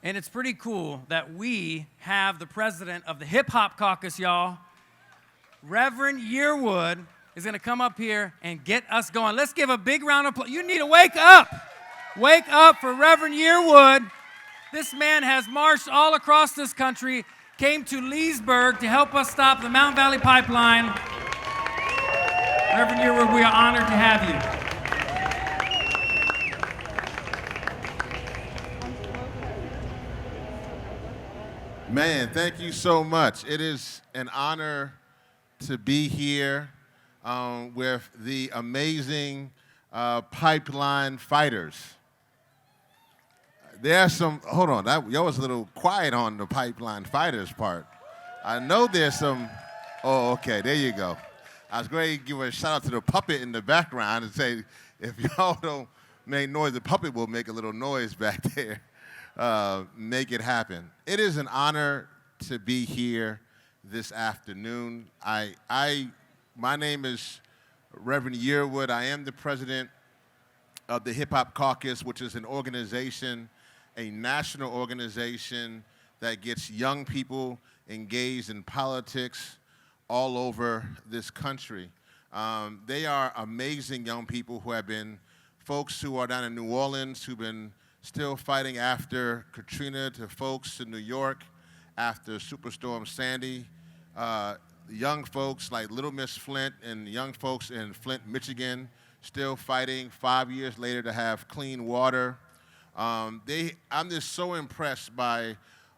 And it's pretty cool that we have the president of the Hip Hop Caucus, y'all. Reverend Yearwood is going to come up here and get us going. Let's give a big round of applause. You need to wake up. Wake up for Reverend Yearwood. This man has marched all across this country, came to Leesburg to help us stop the Mountain Valley Pipeline. Reverend Yearwood, we are honored to have you. Man, thank you so much. It is an honor to be here with the amazing pipeline fighters. There are some, hold on, y'all was a little quiet on the pipeline fighters part. I know there's some, oh, okay, there you go. I was going to give a shout out to the puppet in the background and say, if y'all don't make noise, the puppet will make a little noise back there. Make it happen. It is an honor to be here this afternoon. My name is Reverend Yearwood. I am the president of the Hip Hop Caucus, which is an organization, a national organization that gets young people engaged in politics all over this country. They are amazing young people who have been folks who are down in New Orleans who've been still fighting after Katrina, to folks in New York after Superstorm Sandy, young folks like Little Miss Flint and young folks in Flint, Michigan, still fighting 5 years later to have clean water. I'm just so impressed by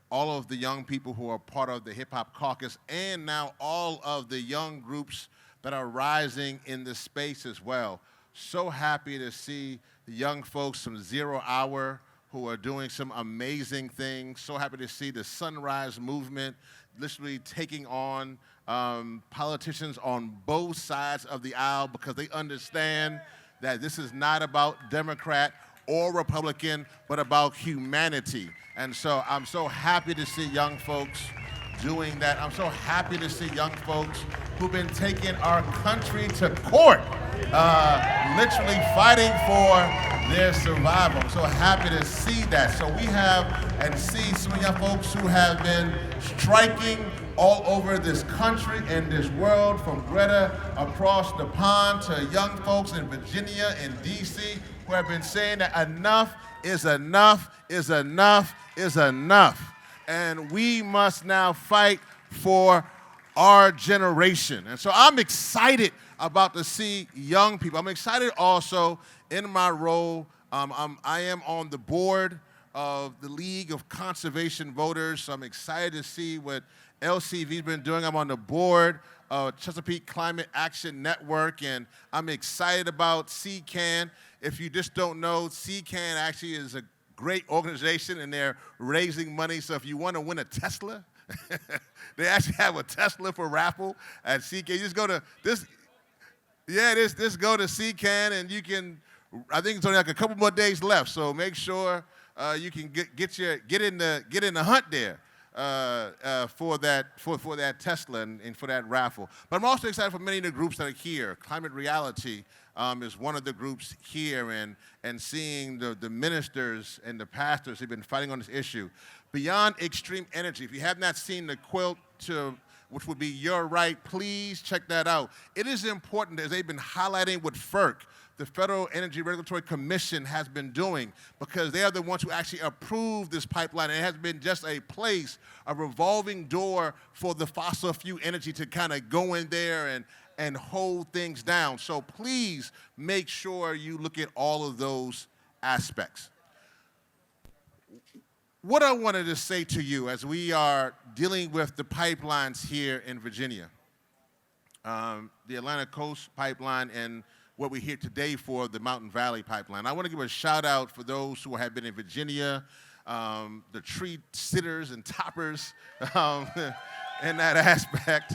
all of the young people who are part of the Hip Hop Caucus and now all of the young groups that are rising in this space as well. So happy to see the young folks from 0 Hour who are doing some amazing things. So happy to see the Sunrise Movement literally taking on politicians on both sides of the aisle because they understand that this is not about Democrat or Republican, but about humanity. And so I'm so happy to see young folks doing that. I'm so happy to see young folks who've been taking our country to court, literally fighting for their survival. I'm so happy to see that. So we have and see some young folks who have been striking all over this country and this world, from Greta across the pond to young folks in Virginia and DC who have been saying that enough is enough is enough is enough. And we must now fight for our generation. And so I'm excited about to see young people. I'm excited also in my role. I am on the board of the League of Conservation Voters, so I'm excited to see what LCV's been doing. I'm on the board of Chesapeake Climate Action Network, and I'm excited about CCAN. If you just don't know, CCAN actually is a great organization, and they're raising money. So if you want to win a Tesla, they actually have a Tesla for raffle at CCAN. You just go to this, just go to CCAN, and you can. I think it's only like a couple more days left, so make sure you can get in the hunt there for that Tesla and for that raffle. But I'm also excited for many of the groups that are here. Climate Reality is one of the groups here, and seeing the ministers and the pastors who've been fighting on this issue. Beyond Extreme Energy, if you have not seen the quilt which would be Your Right, please check that out. It is important, as they've been highlighting with FERC, the Federal Energy Regulatory Commission has been doing, because they are the ones who actually approved this pipeline. And it has been just a place, a revolving door for the fossil fuel energy to kind of go in there and hold things down. So please make sure you look at all of those aspects. What I wanted to say to you as we are dealing with the pipelines here in Virginia, the Atlantic Coast Pipeline and what we're here today for, the Mountain Valley Pipeline. I want to give a shout out for those who have been in Virginia, the tree sitters and toppers in that aspect.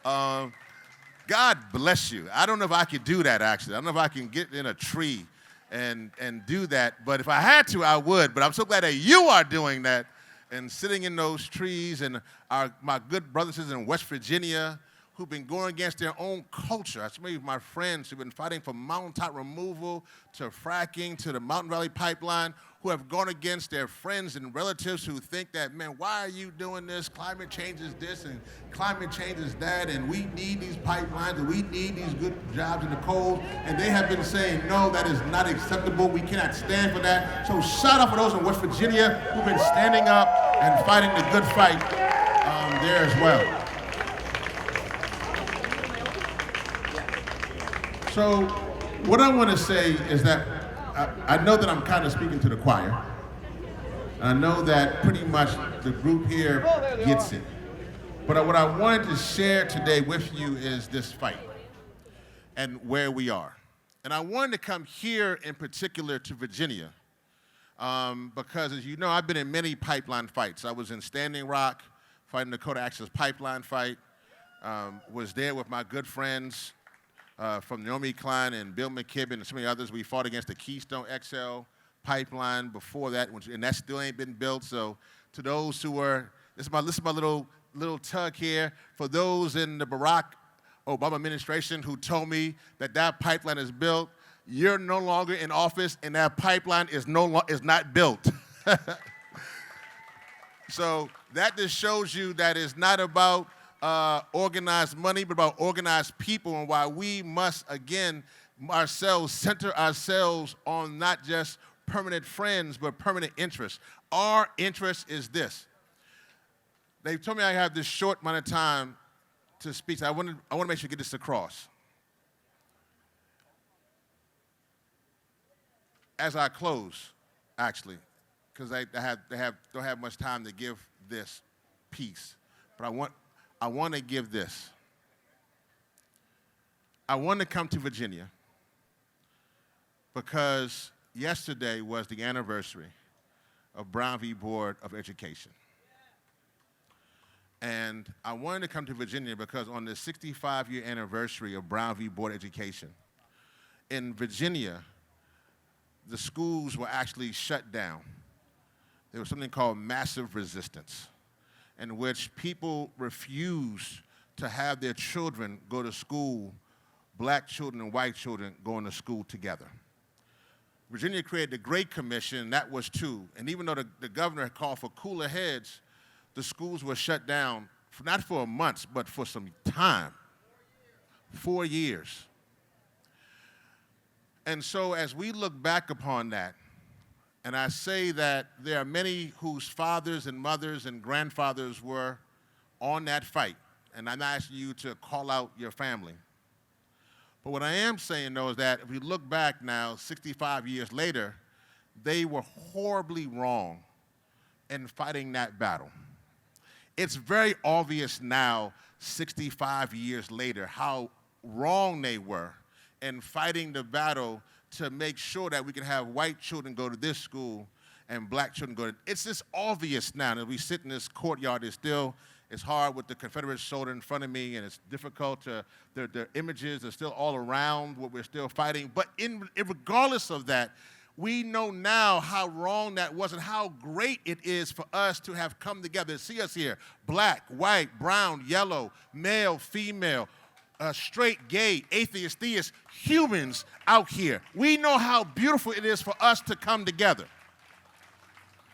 God bless you. I don't know if I could do that, actually. I don't know if I can get in a tree and do that, but if I had to, I would. But I'm so glad that you are doing that and sitting in those trees, and my good brothers in West Virginia who've been going against their own culture. That's many of my friends who've been fighting from mountaintop removal to fracking to the Mountain Valley Pipeline, who have gone against their friends and relatives who think that, man, why are you doing this? Climate change is this and climate change is that, and we need these pipelines and we need these good jobs in the coal. And they have been saying, no, that is not acceptable. We cannot stand for that. So shout out for those in West Virginia who've been standing up and fighting the good fight there as well. So what I want to say is that I know that I'm kind of speaking to the choir. I know that pretty much the group here gets it. But what I wanted to share today with you is this fight and where we are. And I wanted to come here in particular to Virginia because, as you know, I've been in many pipeline fights. I was in Standing Rock fighting the Dakota Access Pipeline fight, was there with my good friends from Naomi Klein and Bill McKibben and so many others. We fought against the Keystone XL pipeline before that, and that still ain't been built. So to those who were, this is my little tug here, for those in the Barack Obama administration who told me that that pipeline is built, you're no longer in office and that pipeline is not built. So that just shows you that it's not about organized money, but about organized people, and why we must, again, center ourselves on not just permanent friends, but permanent interests. Our interest is this. They told me I have this short amount of time to speak. I want to make sure I get this across. As I close, actually, because I don't have much time to give this piece, but I want to give this. I want to come to Virginia because yesterday was the anniversary of Brown v. Board of Education. And I wanted to come to Virginia because on the 65-year anniversary of Brown v. Board of Education, in Virginia, the schools were actually shut down. There was something called massive resistance, in which people refused to have their children go to school, black children and white children going to school together. Virginia created the Great Commission, that was two. And even though the governor had called for cooler heads, the schools were shut down, not for months, but for some time, 4 years. And so as we look back upon that, and I say that there are many whose fathers and mothers and grandfathers were on that fight, and I'm not asking you to call out your family. But what I am saying, though, is that if we look back now, 65 years later, they were horribly wrong in fighting that battle. It's very obvious now, 65 years later, how wrong they were in fighting the battle to make sure that we can have white children go to this school and black children go to, it's just obvious now that we sit in this courtyard, it's hard with the Confederate shoulder in front of me, and it's difficult to, the images are still all around what we're still fighting. But regardless of that, we know now how wrong that was and how great it is for us to have come together. See us here, black, white, brown, yellow, male, female, straight, gay, atheist, theist, humans out here. We know how beautiful it is for us to come together.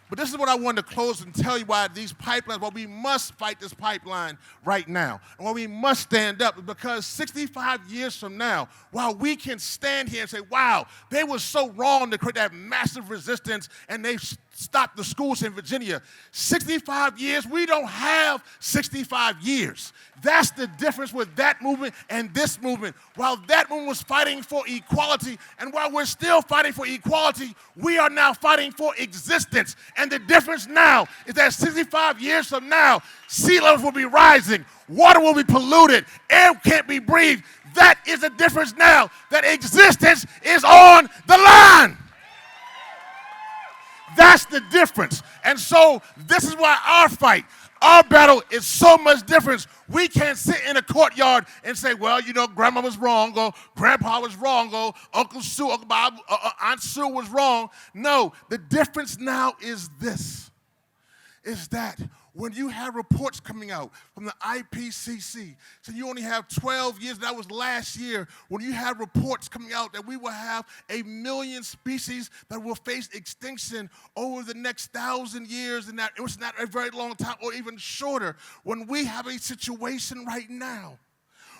But this is what I wanted to close and tell you why these pipelines, why we must fight this pipeline right now, and why we must stand up, is because 65 years from now, while we can stand here and say, wow, they were so wrong to create that massive resistance and they stopped the schools in Virginia. 65 years, we don't have 65 years. That's the difference with that movement and this movement. While that movement was fighting for equality, and while we're still fighting for equality, we are now fighting for existence. And the difference now is that 65 years from now, sea levels will be rising, water will be polluted, air can't be breathed. That is the difference now, that existence is on the line. That's the difference. And so this is why our fight, our battle is so much different. We can't sit in a courtyard and say, well, you know, Grandma was wrong, or Grandpa was wrong, or Uncle Sue, Uncle Bob, Aunt Sue was wrong. No, the difference now is this, is that when you have reports coming out from the IPCC, so you only have 12 years, that was last year, when you have reports coming out that we will have 1 million species that will face extinction over the next 1,000 years, and that it was not a very long time or even shorter, when we have a situation right now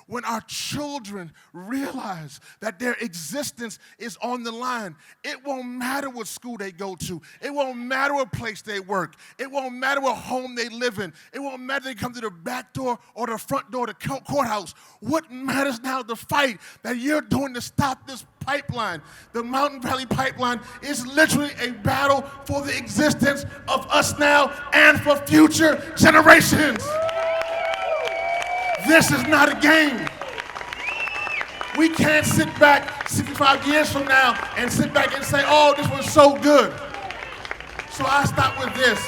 when our children realize that their existence is on the line, it won't matter what school they go to. It won't matter what place they work. It won't matter what home they live in. It won't matter if they come to the back door or the front door of the courthouse. What matters now is the fight that you're doing to stop this pipeline. The Mountain Valley Pipeline is literally a battle for the existence of us now and for future generations. This is not a game. We can't sit back 65 years from now and sit back and say, oh, this was so good. So I start with this.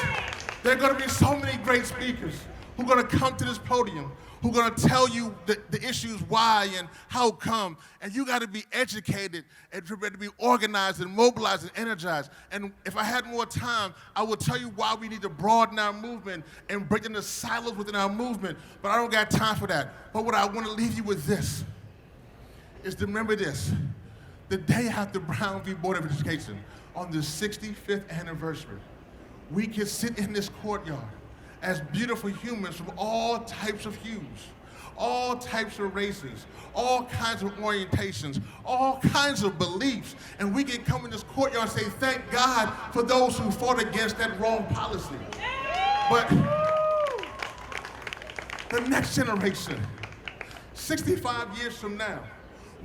There are going to be so many great speakers who are going to come to this podium, who are going to tell you the issues why and how come. And you got to be educated and prepared to be organized and mobilized and energized. And if I had more time, I would tell you why we need to broaden our movement and break into silos within our movement. But I don't got time for that. But what I want to leave you with this is to remember this. The day after Brown v. Board of Education, on the 65th anniversary, we can sit in this courtyard as beautiful humans from all types of hues, all types of races, all kinds of orientations, all kinds of beliefs, and we can come in this courtyard and say, thank God for those who fought against that wrong policy. But the next generation, 65 years from now,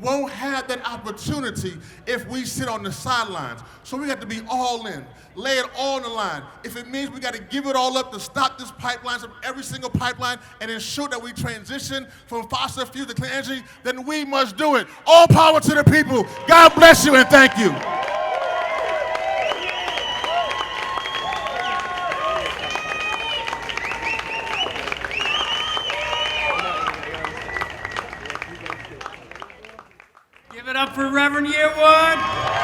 won't have that opportunity if we sit on the sidelines. So we got to be all in, lay it all on the line. If it means we got to give it all up to stop this pipeline, stop every single pipeline, and ensure that we transition from fossil fuel to clean energy, then we must do it. All power to the people. God bless you and thank you. Give it up for Reverend Yearwood.